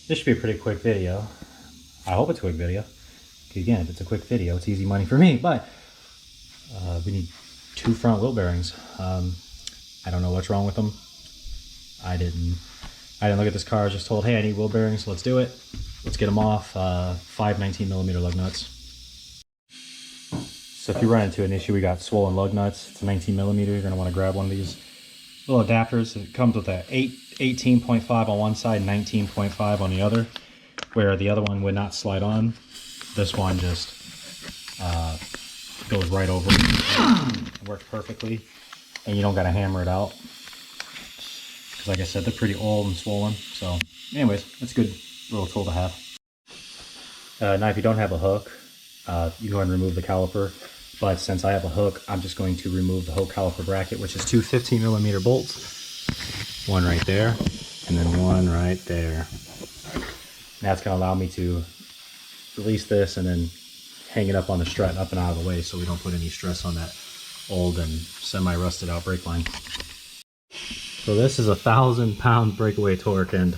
This should be a pretty quick video. I hope it's a quick video. Again, if it's a quick video, it's easy money for me, but we need 2 front wheel bearings. I don't know what's wrong with them. I didn't look at this car. I was just told, hey, I need wheel bearings. Let's do it. Let's get them off. 5 19mm lug nuts. So if you run into an issue, we got swollen lug nuts. It's a 19mm. You're gonna want to grab one of these little adapters. It comes with a 18.5 on one side, 19.5 on the other, where the other one would not slide on. This one just goes right over. It works perfectly, and you don't gotta hammer it out. Because like I said, they're pretty old and swollen. So anyways, that's a good little tool to have. Now if you don't have a hook, you go ahead and remove the caliper. But since I have a hook, I'm just going to remove the whole caliper bracket, which is 2 15mm bolts. One right there, and then one right there. That's going to allow me to release this and then hang it up on the strut up and out of the way so we don't put any stress on that old and semi-rusted out brake line. So this is a 1,000-pound breakaway torque, and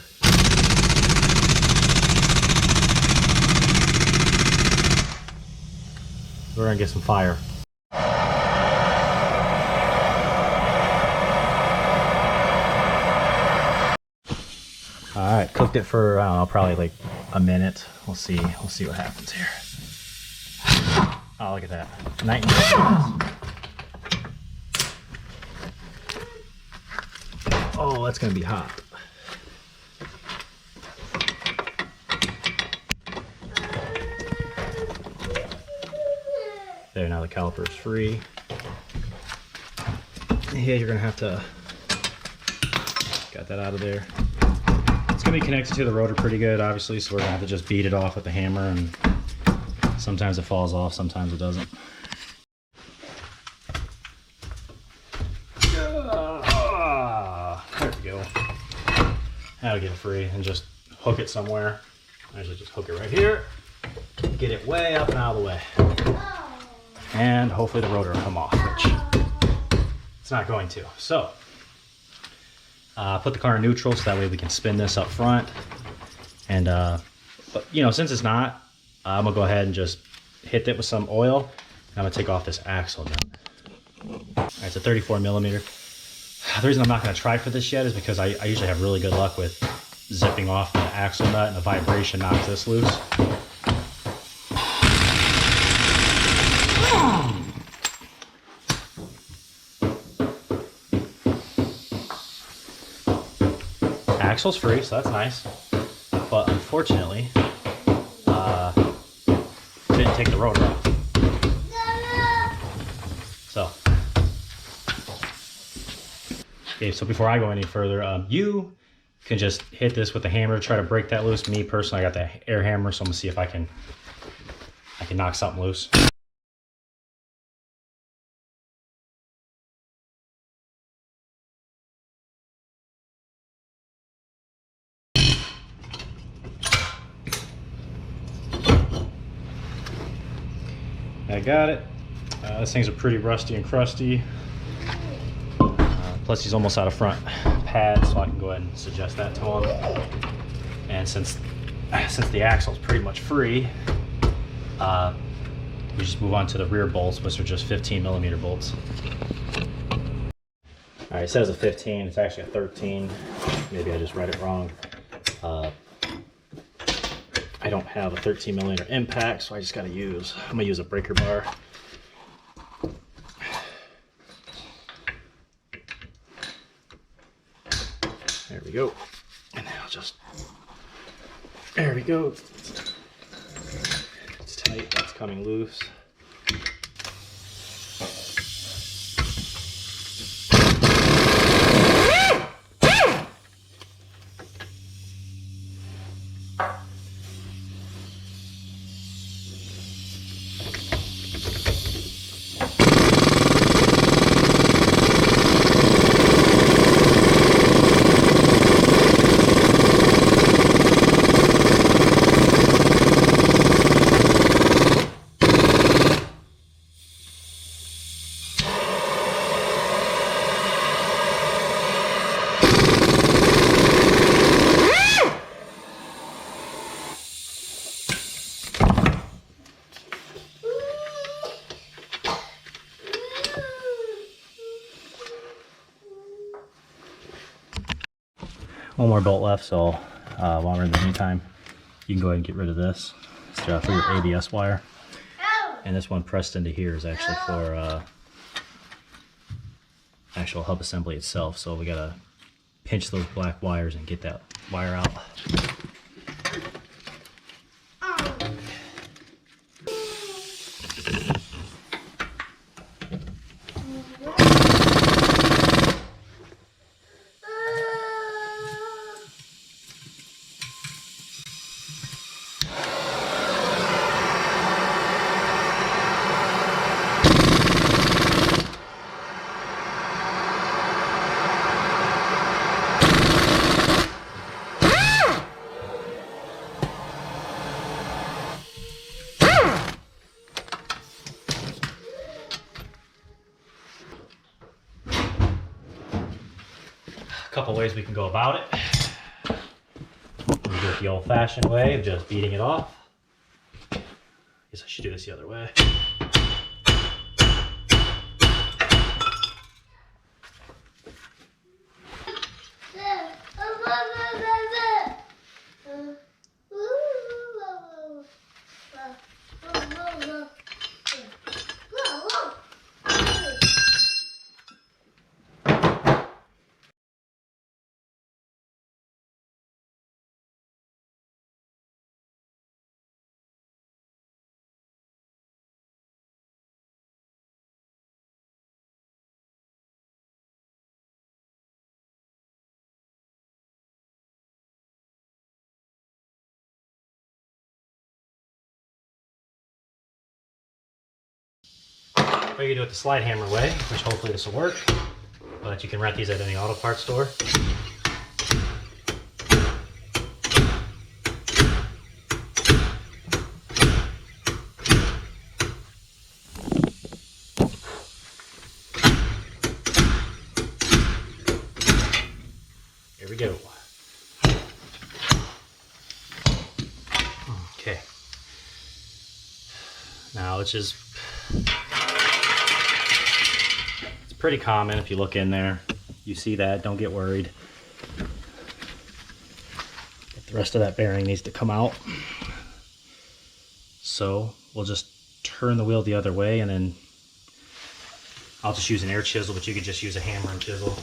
we're gonna get some fire. All right, cooked it for, I don't know, probably like a minute. We'll see what happens here. Oh, look at that. Night and day. Oh, that's gonna be hot. There, now the caliper is free. Yeah, you're gonna have to, got that out of there. It's gonna be connected to the rotor pretty good, obviously, so we're gonna have to just beat it off with the hammer, and sometimes it falls off, sometimes it doesn't. There we go. That'll get it free, and just hook it somewhere. Actually, just hook it right here. Get it way up and out of the way. And hopefully the rotor will come off, which it's not going to. So, put the car in neutral so that way we can spin this up front. And, but, you know, since it's not, I'm gonna go ahead and just hit it with some oil. And I'm gonna take off this axle nut. All right, it's a 34mm. The reason I'm not gonna try for this yet is because I usually have really good luck with zipping off the axle nut, and the vibration knocks this loose. Axle's free, so that's nice, but unfortunately didn't take the rotor off. So okay, so before I go any further, you can just hit this with a hammer, try to break that loose. Me personally, I got the air hammer, so I'm gonna see if I can knock something loose. I got it. This thing's a pretty rusty and crusty. Plus he's almost out of front pad, so I can go ahead and suggest that to him. And since the axle's pretty much free, we just move on to the rear bolts, which are just 15mm bolts. All right, it says a 15, it's actually a 13. Maybe I just read it wrong. I don't have a 13mm impact, so I just gotta I'm gonna use a breaker bar. There we go. And then I'll just, there we go. It's tight, that's coming loose. One more bolt left, so while we're in the meantime, you can go ahead and get rid of this. It's for your ABS wire. And this one pressed into here is actually for actual hub assembly itself. So we gotta pinch those black wires and get that wire out. Couple ways we can go about it. We do it the old-fashioned way of just beating it off. Guess I should do this the other way. Or you can do it the slide hammer way, which hopefully this will work. But you can rent these at any auto parts store. Here we go. Okay. Now it's just pretty common. If you look in there, you see that. Don't get worried. But the rest of that bearing needs to come out. So we'll just turn the wheel the other way, and then I'll just use an air chisel, but you could just use a hammer and chisel.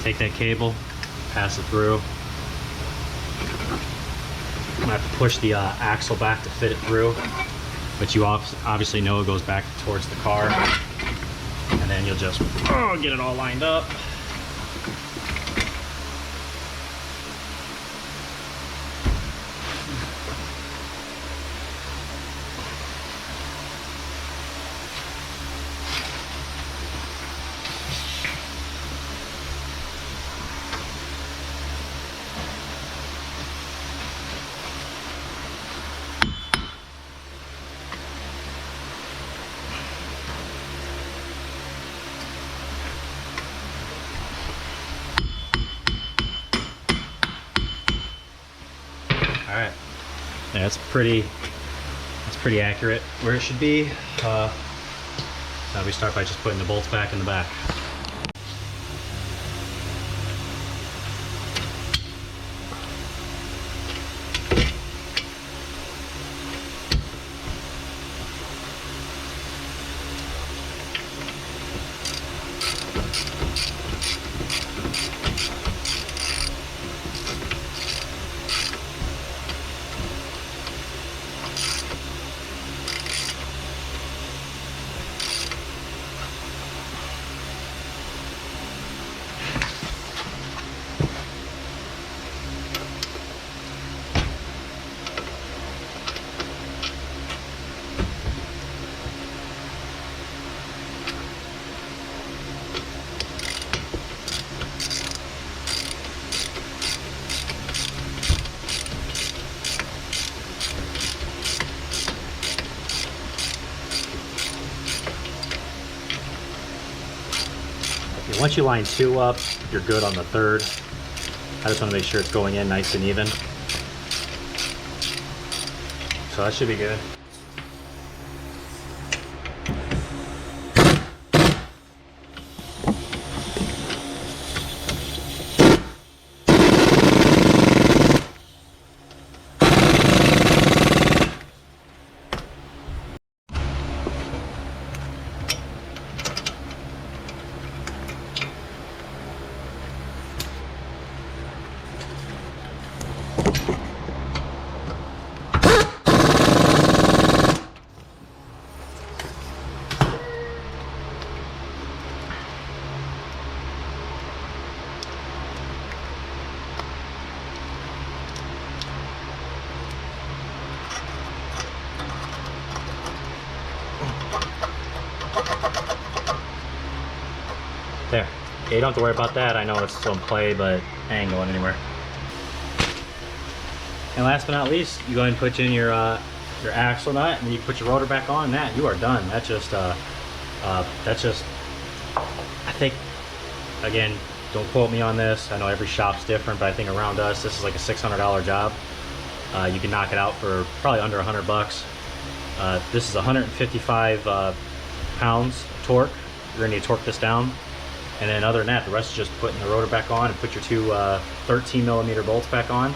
Take that cable, pass it through. I'm gonna have to push the axle back to fit it through, but you obviously know it goes back towards the car, and then you'll just get it all lined up. All right, yeah, that's pretty accurate where it should be. Now we start by just putting the bolts back in the back. once you line 2 up, you're good on the 3rd. I just want to make sure it's going in nice and even. So that should be good. There. Yeah, you don't have to worry about that. I know it's still in play, but I ain't going anywhere. And last but not least, you go ahead and put in your axle nut, and then you put your rotor back on. That you are done. That's just I think, again, don't quote me on this. I know every shop's different, but I think around us, this is like a $600 job. You can knock it out for probably under 100 bucks. This is 155 pounds of torque. You're gonna need to torque this down. And then other than that, the rest is just putting the rotor back on and put your 2 13mm bolts back on.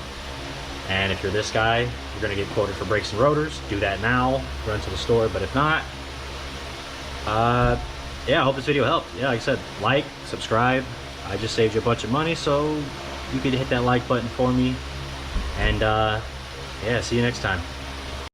And if you're this guy, you're gonna get quoted for brakes and rotors. Do that now, run to the store. But if not, yeah, I hope this video helped. Yeah, like I said, like, subscribe. I just saved you a bunch of money, so you could hit that like button for me. And yeah, see you next time.